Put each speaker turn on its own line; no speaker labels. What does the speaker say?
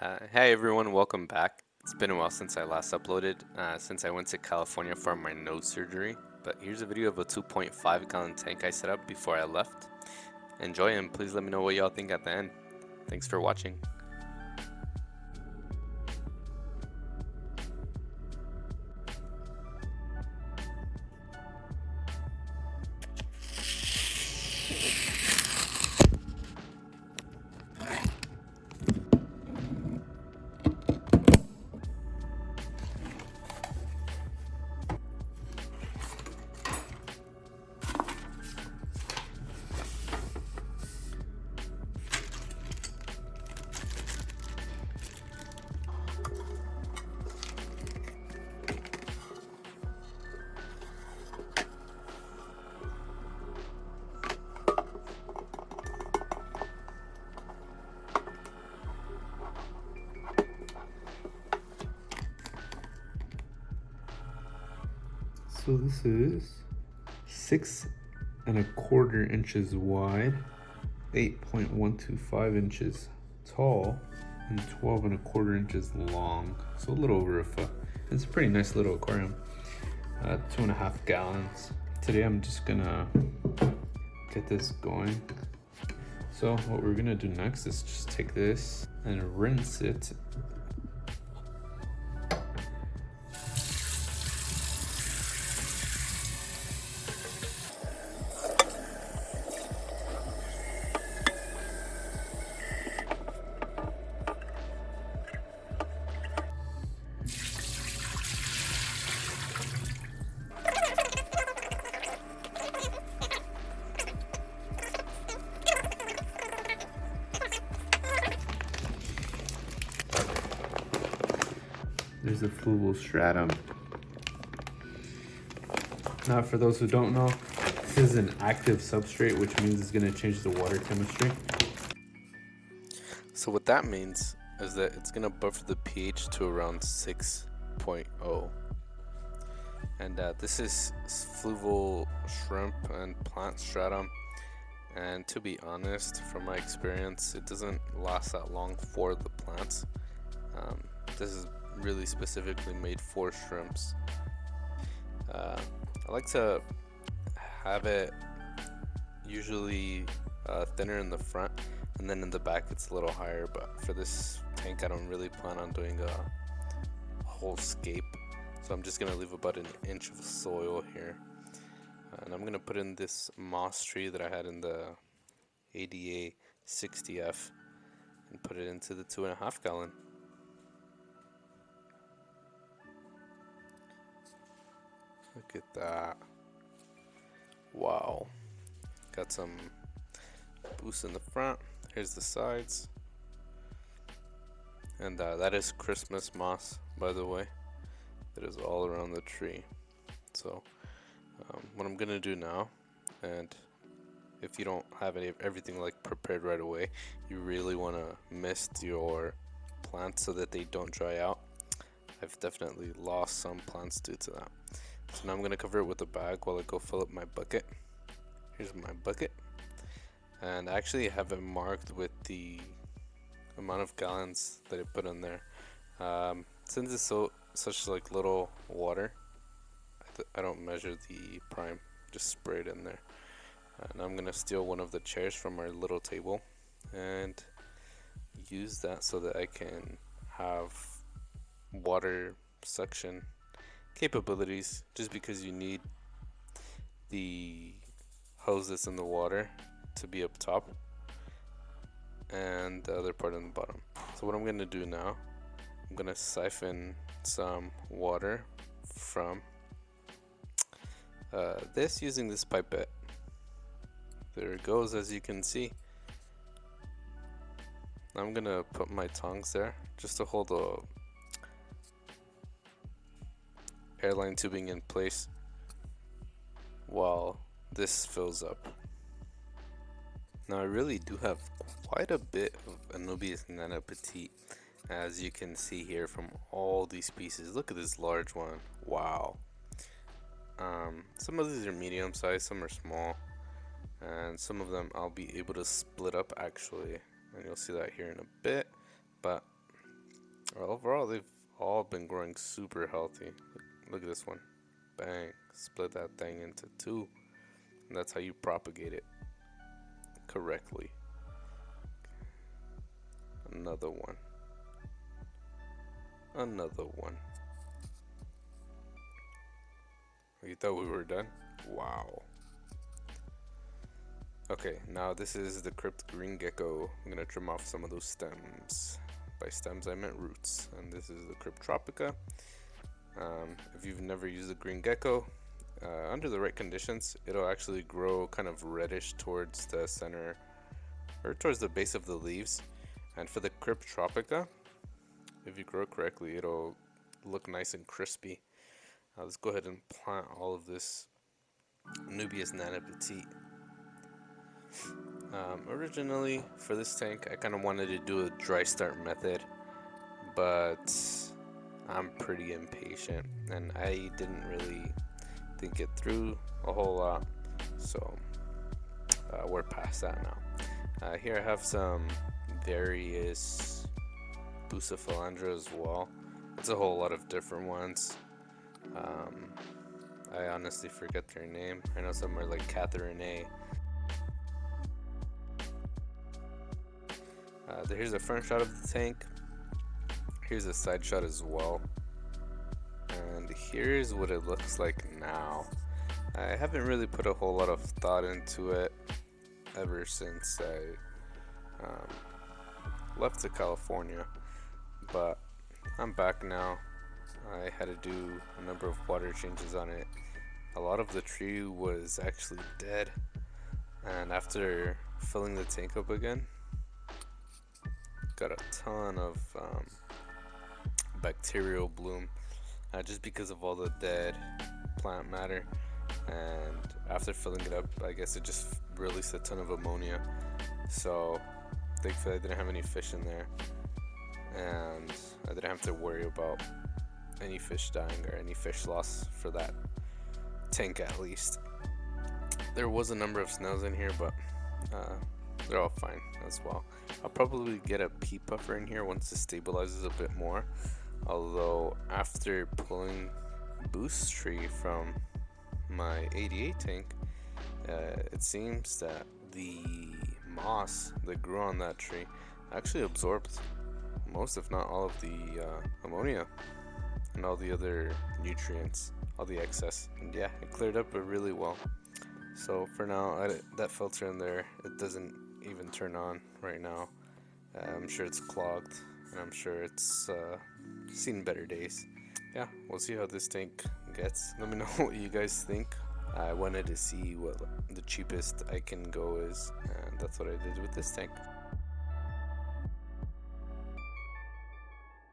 Hey everyone, welcome back. It's been a while since I last uploaded, since I went to California for my nose surgery. But here's a video of a 2.5 gallon tank I set up before I left. Enjoy and please let me know what y'all think at the end. Thanks for watching.
So this is 6¼ inches wide, 8.125 inches tall, and 12¼ inches long. So a little over a foot. It's a pretty nice little aquarium. 2.5 gallons. Today I'm just gonna get this going. So what we're gonna do next is just take this and rinse it. There's the fluval stratum. Now, for those who don't know, this is an active substrate, which means it's going to change the water chemistry.
So what that means is that it's gonna buffer the pH to around 6.0. And this is fluval shrimp and plant stratum. And to be honest, from my experience, it doesn't last that long for the plants. This is really specifically made for shrimps. I like to have it usually thinner in the front, and then in the back it's a little higher, but for this tank I don't really plan on doing a whole scape, so I'm just gonna leave about an inch of soil here. And I'm gonna put in this moss tree that I had in the ADA 60F and put it into the 2.5 gallon. Look at that. Wow. Got some boost in the front. Here's the sides. And that is Christmas moss, by the way. That is all around the tree. So what I'm gonna do now, and if you don't have everything like prepared right away, you really want to mist your plants so that they don't dry out. I've definitely lost some plants due to that. So now I'm gonna cover it with a bag while I go fill up my bucket. Here's my bucket, and I actually have it marked with the amount of gallons that I put in there. Since it's such like little water, I don't measure the prime, just spray it in there. And I'm gonna steal one of the chairs from our little table and use that so that I can have water suction capabilities, just because you need the hose that's in the water to be up top and the other part on the bottom. So what I'm gonna do now, I'm gonna siphon some water from this using this pipette. There it goes, as you can see. I'm gonna put my tongs there just to hold the airline tubing in place while this fills up. Now I really do have quite a bit of Anubias nana petite, as you can see here from all these pieces. Look at this large one. Wow. Some of these are medium sized, some are small, and some of them I'll be able to split up actually, and you'll see that here in a bit. But Well, overall, they've all been growing super healthy. Look at this one. Bang. Split that thing into two. And that's how you propagate it correctly. Another one. Another one. You thought we were done? Wow. Okay, now this is the crypt green gecko. I'm gonna trim off some of those stems. By stems I meant roots. And this is the crypt tropica. If you've never used the green gecko, under the right conditions, it'll actually grow kind of reddish towards the center or towards the base of the leaves. And for the crypt tropica, if you grow it correctly, it'll look nice and crispy. Let's go ahead and plant all of this anubias nana petite. Originally for this tank, I kind of wanted to do a dry start method, but I'm pretty impatient and I didn't really think it through a whole lot, so we're past that now. Here I have some various bucephalandra as well. It's a whole lot of different ones. I honestly forget their name. I know some are like Catherine A. Here's a front shot of the tank. Here's a side shot as well. And here's what it looks like now. I haven't really put a whole lot of thought into it ever since I left to California. But I'm back now. I had to do a number of water changes on it. A lot of the tree was actually dead. And after filling the tank up again, got a ton of bacterial bloom just because of all the dead plant matter. And after filling it up, I guess it just released a ton of ammonia. So thankfully I didn't have any fish in there, and I didn't have to worry about any fish dying or any fish loss for that tank at least. There was a number of snails in here, but they're all fine as well. I'll probably get a pea puffer in here once it stabilizes a bit more. Although after pulling boost tree from my 88 tank, it seems that the moss that grew on that tree actually absorbed most, if not all, of the ammonia and all the other nutrients, all the excess. And yeah, it cleared up really well. So for now, that filter in there, it doesn't even turn on right now. I'm sure it's clogged, and I'm sure it's seen better days. Yeah, we'll see how this tank gets. Let me know what you guys think. I wanted to see what the cheapest I can go is, and that's what I did with this tank.